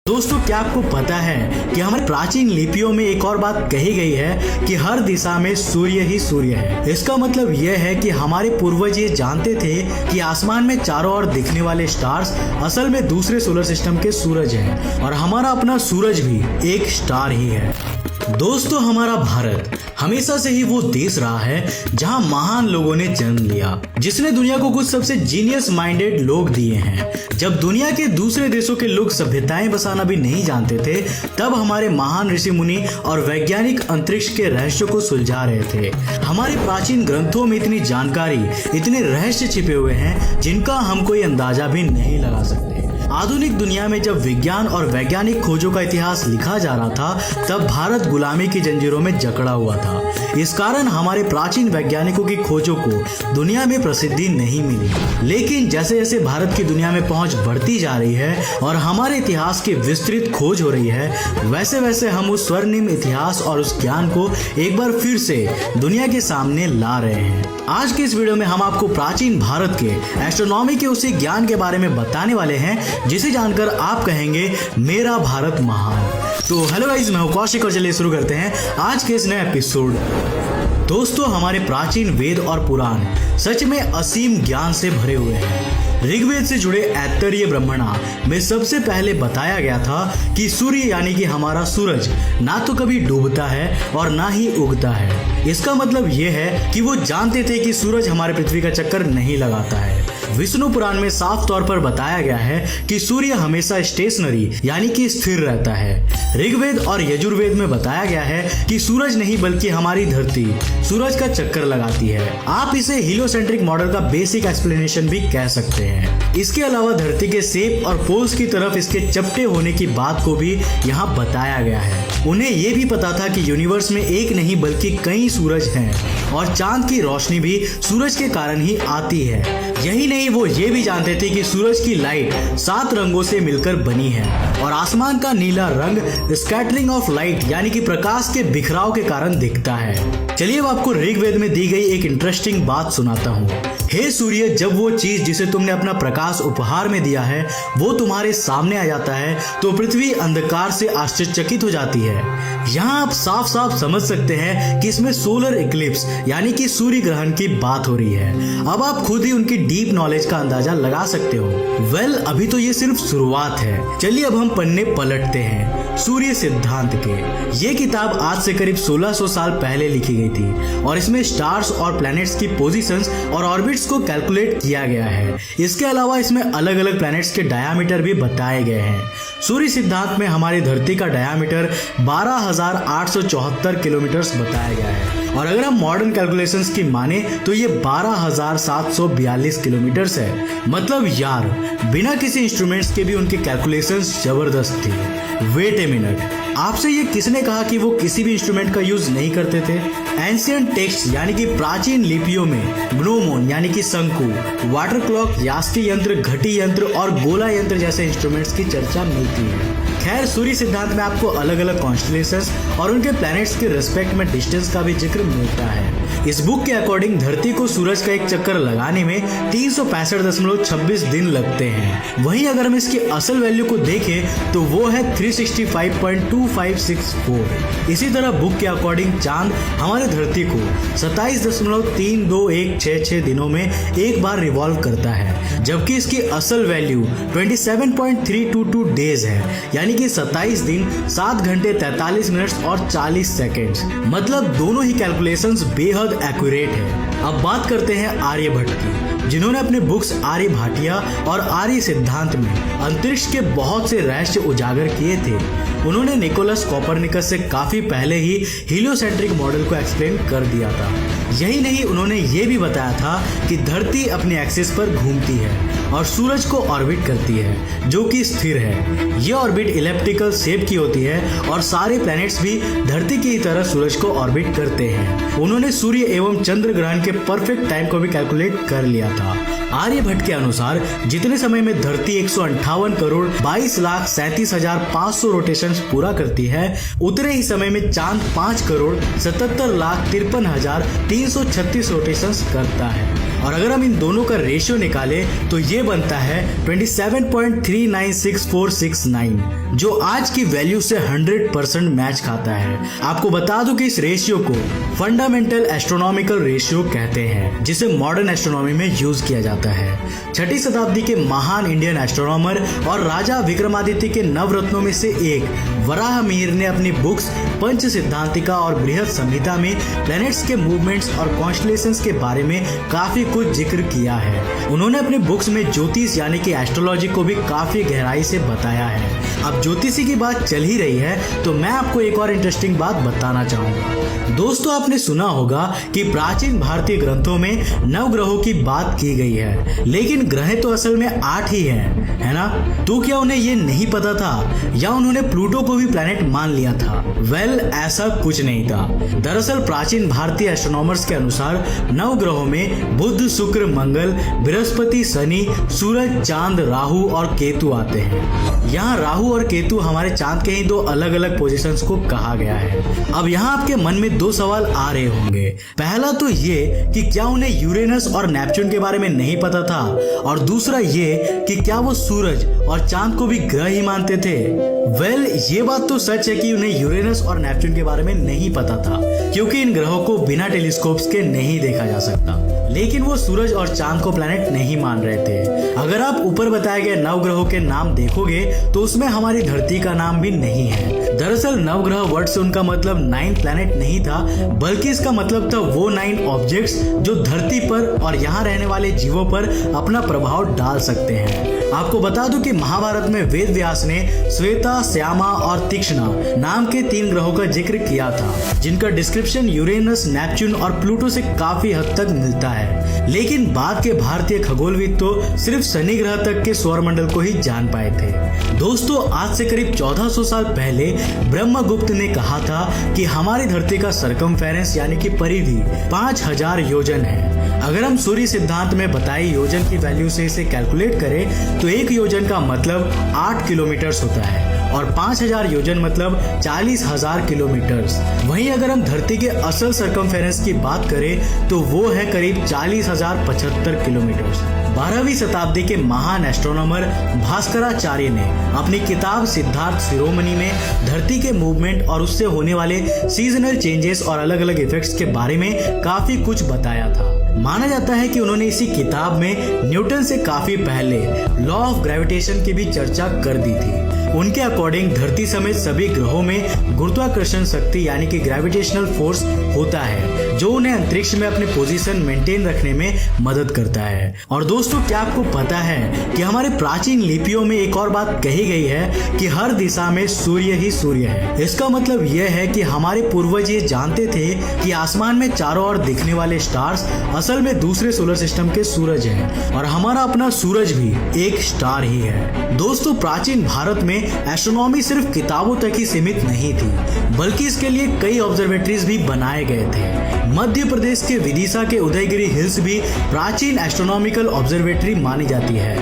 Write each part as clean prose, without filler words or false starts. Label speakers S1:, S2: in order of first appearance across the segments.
S1: दोस्तों, क्या आपको पता है कि हमारे प्राचीन लिपियों में एक और बात कही गई है कि हर दिशा में सूर्य ही सूर्य है। इसका मतलब यह है कि हमारे पूर्वज ये जानते थे कि आसमान में चारों ओर दिखने वाले स्टार्स असल में दूसरे सोलर सिस्टम के सूरज हैं और हमारा अपना सूरज भी एक स्टार ही है। दोस्तों, हमारा भारत हमेशा से ही वो देश रहा है जहां महान लोगों ने जन्म लिया, जिसने दुनिया को कुछ सबसे जीनियस माइंडेड लोग दिए हैं। जब दुनिया के दूसरे देशों के लोग सभ्यताएं बसाना भी नहीं जानते थे, तब हमारे महान ऋषि मुनि और वैज्ञानिक अंतरिक्ष के रहस्यों को सुलझा रहे थे। हमारे प्राचीन ग्रंथों में इतनी जानकारी, इतने रहस्य छिपे हुए हैं जिनका हम कोई अंदाजा भी नहीं लगा सकते। आधुनिक दुनिया में जब विज्ञान और वैज्ञानिक खोजों का इतिहास लिखा जा रहा था, तब भारत गुलामी की जंजीरों में जकड़ा हुआ था। इस कारण हमारे प्राचीन वैज्ञानिकों की खोजों को दुनिया में प्रसिद्धि नहीं मिली। लेकिन जैसे जैसे भारत की दुनिया में पहुंच बढ़ती जा रही है और हमारे इतिहास की विस्तृत खोज हो रही है, वैसे वैसे हम उस स्वर्णिम इतिहास और उस ज्ञान को एक बार फिर से दुनिया के सामने ला रहे हैं। आज के इस वीडियो में हम आपको प्राचीन भारत के एस्ट्रोनॉमी के उसी ज्ञान के बारे में बताने वाले हैं जिसे जानकर आप कहेंगे मेरा भारत महान। तो हेलो गाइस, मैं हूं कौशिक और चलिए शुरू करते हैं आज के इस नए एपिसोड। दोस्तों, हमारे प्राचीन वेद और पुराण सच में असीम ज्ञान से भरे हुए हैं। ऋग्वेद से जुड़े ऐत्तरीय ब्राह्मणा में सबसे पहले बताया गया था कि सूर्य यानी कि हमारा सूरज ना तो कभी डूबता है और ना ही उगता है। इसका मतलब यह है कि वो जानते थे कि सूरज हमारे पृथ्वी का चक्कर नहीं लगाता है। विष्णु पुराण में साफ तौर पर बताया गया है कि सूर्य हमेशा स्टेशनरी यानी कि स्थिर रहता है। ऋग्वेद और यजुर्वेद में बताया गया है कि सूरज नहीं बल्कि हमारी धरती सूरज का चक्कर लगाती है। आप इसे हीलियोसेंट्रिक मॉडल का बेसिक एक्सप्लेनेशन भी कह सकते हैं। इसके अलावा धरती के शेप और पोल्स की तरफ इसके चपटे होने की बात को भी यहाँ बताया गया है। उन्हें ये भी पता था कि यूनिवर्स में एक नहीं बल्कि कई सूरज हैं और चांद की रोशनी भी सूरज के कारण ही आती है। यही नहीं, वो ये भी जानते थे कि सूरज की लाइट 7 रंगों से मिलकर बनी है और आसमान का नीला रंग स्कैटरिंग ऑफ लाइट यानी कि प्रकाश के बिखराव के कारण दिखता है। चलिए अब आपको ऋग्वेद में दी गई एक इंटरेस्टिंग बात सुनाता हूँ। हे सूर्य, जब वो चीज जिसे तुमने अपना प्रकाश उपहार में दिया है वो तुम्हारे सामने आ जाता है तो पृथ्वी अंधकार से आश्चर्यचकित हो जाती है। यहाँ आप साफ साफ समझ सकते हैं कि इसमें सोलर इक्लिप्स यानी कि सूर्य ग्रहण की बात हो रही है। अब आप खुद ही उनकी डीप नॉलेज का अंदाजा लगा सकते हो। अभी तो ये सिर्फ शुरुआत है। चलिए अब हम पन्ने पलटते हैं सूर्य सिद्धांत के। ये किताब आज से करीब 1600 साल पहले लिखी गई थी और इसमें स्टार्स और प्लैनेट्स की पोजीशंस और ऑर्बिट्स को कैलकुलेट किया गया है। इसके अलावा इसमें अलग अलग प्लैनेट्स के डायामीटर भी बताए गए हैं। सूर्य सिद्धांत में हमारी धरती का डायामीटर 12,874 किलोमीटर बताया गया है और अगर हम मॉडर्न कैलकुलेशंस की माने तो ये 12,742 किलोमीटर है। मतलब यार, बिना किसी इंस्ट्रूमेंट्स के भी उनके कैलकुलेशंस जबरदस्त थी। वेट ए मिनट, आपसे ये किसने कहा कि वो किसी भी इंस्ट्रूमेंट का यूज नहीं करते थे? एंशिएंट टेक्स्ट यानी कि प्राचीन लिपियों में ग्नोमोन यानी कि शंकु, वाटर क्लॉक, यास्की यंत्र, घटी यंत्र और गोला यंत्र जैसे इंस्ट्रूमेंट्स की चर्चा मिलती है। खैर, सूर्य सिद्धांत में आपको अलग अलग कॉन्स्टलेशंस और उनके प्लैनेट्स के रिस्पेक्ट में डिस्टेंस का भी जिक्र मिलता है। इस बुक के अकॉर्डिंग धरती को सूरज का एक चक्कर लगाने में 365.26 दिन लगते हैं। वहीं अगर हम इसकी असल वैल्यू को देखें तो वो है 365.2564। इसी तरह बुक के अकॉर्डिंग चांद हमारे धरती को 27.32166 दिनों में एक बार रिवॉल्व करता है, जबकि इसकी असल वैल्यू 27.322 डेज है, यानी कि 27 दिन 7 घंटे 43 मिनट और 40 सेकेंड्स। मतलब दोनों ही कैलकुलेशंस बेहद एक्यूरेट है। अब बात करते हैं आर्यभट्ट की, जिन्होंने अपने बुक्स आर्य भाटिया और आर्य सिद्धांत में अंतरिक्ष के बहुत से रहस्य उजागर किए थे। उन्होंने निकोलस कोपरनिकस से काफी पहले ही हीलियोसेंट्रिक मॉडल को एक्सप्लेन कर दिया था। यही नहीं, उन्होंने ये भी बताया था कि धरती अपने एक्सिस पर घूमती है और सूरज को ऑर्बिट करती है जो कि स्थिर है। यह ऑर्बिट इलिप्टिकल शेप की होती है और सारे प्लैनेट्स भी धरती की तरह सूरज को ऑर्बिट करते हैं। उन्होंने सूर्य एवं चंद्र ग्रहण के परफेक्ट टाइम को भी कैलकुलेट कर लिया था। आर्यभट्ट के अनुसार जितने समय में धरती 158,22,37,500 रोटेशन पूरा करती है, उतने ही समय में चांद 5,77,53,336 रोटेशन करता है। और अगर हम इन दोनों का रेशियो निकालें तो ये बनता है 27.396469, जो आज की वैल्यू से 100% मैच खाता है। आपको बता दूं कि इस रेशियो को फंडामेंटल एस्ट्रोनॉमिकल रेशियो कहते हैं, जिसे मॉडर्न एस्ट्रोनॉमी में यूज किया जाता है। 6ठी शताब्दी के महान इंडियन एस्ट्रोनॉमर और राजा विक्रमादित्य के नवरत्नों में से एक वराहमिहिर ने अपनी बुक्स पंच सिद्धांतिका और बृहद संहिता में प्लैनेट्स के मूवमेंट्स और कॉन्स्टलेशंस के बारे में काफी कुछ जिक्र किया है। उन्होंने अपने बुक्स में ज्योतिष यानी कि एस्ट्रोलॉजी को भी काफी गहराई से बताया है। अब ज्योतिषी की बात चल ही रही है तो मैं आपको एक और इंटरेस्टिंग बात बताना चाहूंगा। दोस्तों, आपने सुना होगा कि प्राचीन भारतीय ग्रंथों में नवग्रहों की बात की गई है, लेकिन ग्रह तो असल में 8 ही हैं, है ना? तो क्या उन्हें ये नहीं पता था या उन्होंने प्लूटो को भी प्लैनेट मान लिया था? वेल, ऐसा कुछ नहीं था। दरअसल प्राचीन भारतीय एस्ट्रोनॉमर्स के अनुसार नवग्रहों में बुध, शुक्र, मंगल, बृहस्पति, शनि, सूरज, चांद, राहु और केतु आते हैं। यहाँ राहु और केतु हमारे चांद के ही दो अलग अलग पोजीशंस को कहा गया है। अब यहाँ आपके मन में दो सवाल आ रहे होंगे। पहला तो ये कि क्या उन्हें यूरेनस और नेपच्यून के बारे में नहीं पता था, और दूसरा ये कि क्या वो सूरज और चांद को भी ग्रह ही मानते थे। वेल, ये बात तो सच है कि उन्हें यूरेनस और नेपच्यून के बारे में नहीं पता था, क्योंकि इन ग्रहों को बिना टेलीस्कोप्स के नहीं देखा जा सकता। लेकिन वो सूरज और चांद को प्लैनेट नहीं मान रहे थे। अगर आप ऊपर बताए गए नवग्रहों के नाम देखोगे तो उसमें हमारी धरती का नाम भी नहीं है। दरअसल नवग्रह वर्ड से उनका मतलब 9 प्लैनेट नहीं था, बल्कि इसका मतलब था वो 9 ऑब्जेक्ट्स जो धरती पर और यहाँ रहने वाले जीवों पर अपना प्रभाव डाल सकते हैं। आपको बता दूं कि महाभारत में वेद व्यास ने श्वेता, श्यामा और तीक्ष्णा नाम के 3 ग्रहों का जिक्र किया था, जिनका डिस्क्रिप्शन यूरेनस, नेपच्यून और प्लूटो से काफी हद तक मिलता है। लेकिन बाद के भारतीय खगोलविद तो सिर्फ शनि ग्रह तक के सौरमंडल को ही जान पाए थे। दोस्तों, आज से करीब 1400 साल पहले ब्रह्मगुप्त ने कहा था कि हमारी धरती का सरकमफेरेंस यानी कि परिधि 5000 योजन है। अगर हम सूर्य सिद्धांत में बताई योजन की वैल्यू से इसे कैलकुलेट करें तो 1 योजन का मतलब 8 किलोमीटर्स होता है और 5000 योजन मतलब 40,000 किलोमीटर्स। वहीं अगर हम धरती के असल सरकमफेरेंस की बात करें तो वो है करीब 40,075 किलोमीटर्स। 12वीं शताब्दी के महान एस्ट्रोनॉमर भास्कराचार्य ने अपनी किताब सिद्धार्थ शिरोमणि में धरती के मूवमेंट और उससे होने वाले सीजनल चेंजेस और अलग अलग इफेक्ट्स के बारे में काफी कुछ बताया था। माना जाता है कि उन्होंने इसी किताब में न्यूटन से काफी पहले लॉ ऑफ ग्रेविटेशन की भी चर्चा कर दी थी। उनके अकॉर्डिंग धरती समेत सभी ग्रहों में गुरुत्वाकर्षण शक्ति यानी कि ग्रेविटेशनल फोर्स होता है, जो उन्हें अंतरिक्ष में अपनी पोजीशन मेंटेन रखने में मदद करता है। और दोस्तों, क्या आपको पता है कि हमारे प्राचीन लिपियों में एक और बात कही गई है कि हर दिशा में सूर्य ही सूर्य है। इसका मतलब यह है कि हमारे पूर्वज ये जानते थे कि आसमान में चारों ओर दिखने वाले स्टार्स असल में दूसरे सोलर सिस्टम के सूरज हैं और हमारा अपना सूरज भी एक स्टार ही है। दोस्तों, प्राचीन भारत में एस्ट्रोनॉमी सिर्फ किताबों तक ही सीमित नहीं थी, बल्कि इसके लिए कई ऑब्जर्वेटरीज भी बनाए गए थे। मध्य प्रदेश के विदिशा के उदयगिरी हिल्स भी प्राचीन एस्ट्रोनॉमिकल ऑब्जर्वेटरी मानी जाती है।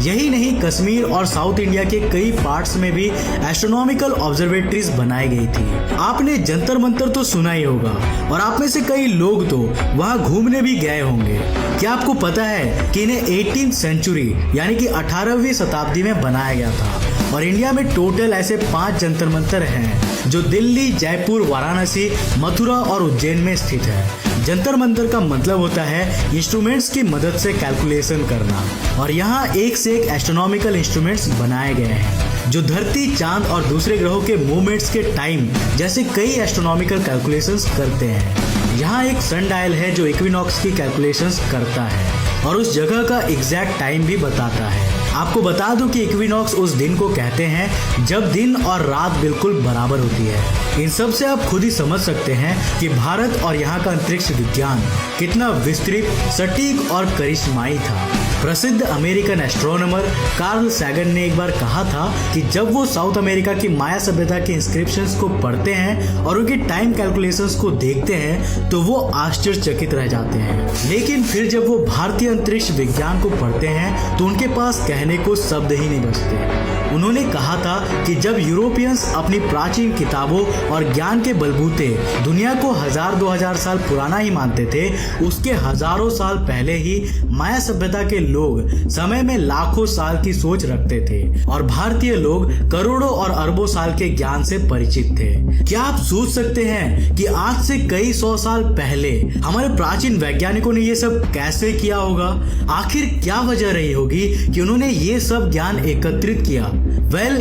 S1: यही नहीं, कश्मीर और साउथ इंडिया के कई पार्ट्स में भी एस्ट्रोनॉमिकल ऑब्जर्वेटरीज बनाई गई थी। आपने जंतर मंतर तो सुना ही होगा और आप में से कई लोग तो वहां घूमने भी गए होंगे। क्या आपको पता है कि इन्हें 18वीं सेंचुरी यानी कि 18वीं शताब्दी में बनाया गया था और इंडिया में टोटल ऐसे 5 जंतर मंतर हैं जो दिल्ली, जयपुर, वाराणसी, मथुरा और उज्जैन में स्थित है। जंतर मंतर का मतलब होता है इंस्ट्रूमेंट्स की मदद से कैलकुलेशन करना, और यहाँ एक से एक एस्ट्रोनॉमिकल इंस्ट्रूमेंट्स बनाए गए हैं जो धरती, चांद और दूसरे ग्रहों के मूवमेंट्स के टाइम जैसे कई एस्ट्रोनॉमिकल कैलकुलेशंस करते हैं। यहाँ एक सन डायल है जो इक्विनॉक्स की कैलकुलेशंस करता है और उस जगह का एग्जैक्ट टाइम भी बताता है। आपको बता दूं कि इक्विनॉक्स उस दिन को कहते हैं जब दिन और रात बिल्कुल बराबर होती है। इन सब से आप खुद ही समझ सकते हैं कि भारत और यहाँ का अंतरिक्ष विज्ञान कितना विस्तृत, सटीक और करिश्माई था। प्रसिद्ध अमेरिकन एस्ट्रोनॉमर कार्ल सैगन ने एक बार कहा था कि जब वो साउथ अमेरिका की माया सभ्यता के इंस्क्रिप्शंस को पढ़ते हैं और उनकी टाइम कैलकुलेशंस को देखते हैं तो वो आश्चर्यचकित रह जाते हैं। लेकिन फिर जब वो भारतीय अंतरिक्ष विज्ञान को पढ़ते हैं तो उनके पास कहने को शब्द ही नहीं बचते। उन्होंने कहा था कि जब यूरोपियंस अपनी प्राचीन किताबों और ज्ञान के बलबूते दुनिया को 1000-2000 साल पुराना ही मानते थे, उसके हजारों साल पहले ही माया सभ्यता के लोग समय में लाखों साल की सोच रखते थे और भारतीय लोग करोड़ों और अरबों साल के ज्ञान से परिचित थे। क्या आप सोच सकते हैं कि आज से कई 100 साल पहले हमारे प्राचीन वैज्ञानिकों ने ये सब कैसे किया होगा? आखिर क्या वजह रही होगी कि उन्होंने ये सब ज्ञान एकत्रित किया?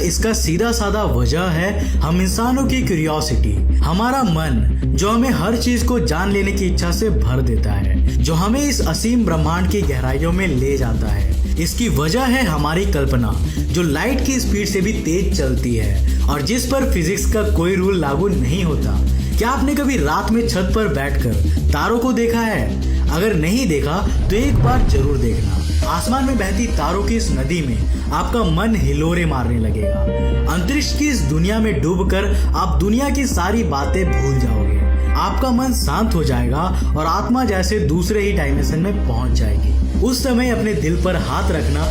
S1: इसका सीधा साधा वजह है हम इंसानों की क्यूरियोसिटी, हमारा मन जो हमें हर चीज को जान लेने की इच्छा से भर देता है, जो हमें इस असीम ब्रह्मांड की गहराइयों में ले जाता है। इसकी वजह है हमारी कल्पना, जो लाइट की स्पीड से भी तेज चलती है और जिस पर फिजिक्स का कोई रूल लागू नहीं होता। क्या आपने कभी रात में छत पर बैठकर तारों को देखा है? अगर नहीं देखा तो एक बार जरूर देखना। आसमान में बहती तारों की इस नदी में आपका मन हिलोरे मारने लगेगा। अंतरिक्ष की इस दुनिया में डूबकर आप दुनिया की सारी बातें भूल जाओगे। आपका मन शांत हो जाएगा और आत्मा जैसे दूसरे ही डायमेंशन में पहुंच जाएगी। उस समय अपने दिल पर हाथ रखना,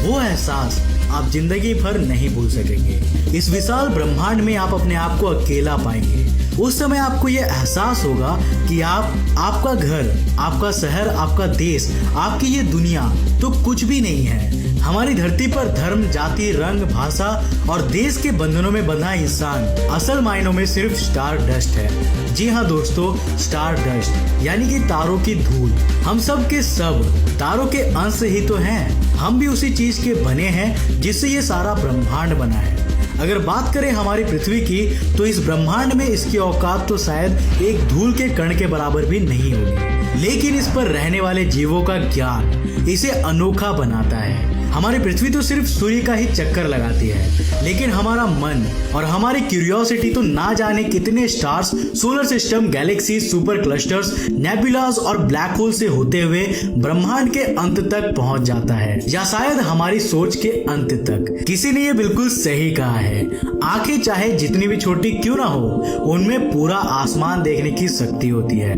S1: वो एहसास आप जिंदगी भर नहीं भूल सकेंगे। इस विशाल ब्रह्मांड में आप अपने आप को अकेला पाएंगे। उस समय आपको यह एहसास होगा कि आपका घर, आपका शहर, आपका देश, आपकी ये दुनिया तो कुछ भी नहीं है। हमारी धरती पर धर्म, जाति, रंग, भाषा और देश के बंधनों में बंधा इंसान असल मायनों में सिर्फ स्टार डस्ट है। जी हाँ दोस्तों, स्टार डस्ट यानी कि तारों की धूल। हम सब के सब तारों के अंश ही तो हैं। हम भी उसी चीज के बने हैं जिससे ये सारा ब्रह्मांड बना है। अगर बात करें हमारी पृथ्वी की, तो इस ब्रह्मांड में इसकी औकात तो शायद एक धूल के कण के बराबर भी नहीं होगी, लेकिन इस पर रहने वाले जीवों का ज्ञान इसे अनोखा बनाता है। हमारी पृथ्वी तो सिर्फ सूर्य का ही चक्कर लगाती है, लेकिन हमारा मन और हमारी क्यूरियोसिटी तो ना जाने कितने stars, solar system, Galaxy, super clusters, nebulas और ब्लैक होल से होते हुए ब्रह्मांड के अंत तक पहुंच जाता है, या शायद हमारी सोच के अंत तक। किसी ने ये बिल्कुल सही कहा है, आंखें चाहे जितनी भी छोटी क्यों ना हो, उनमें पूरा आसमान देखने की शक्ति होती है।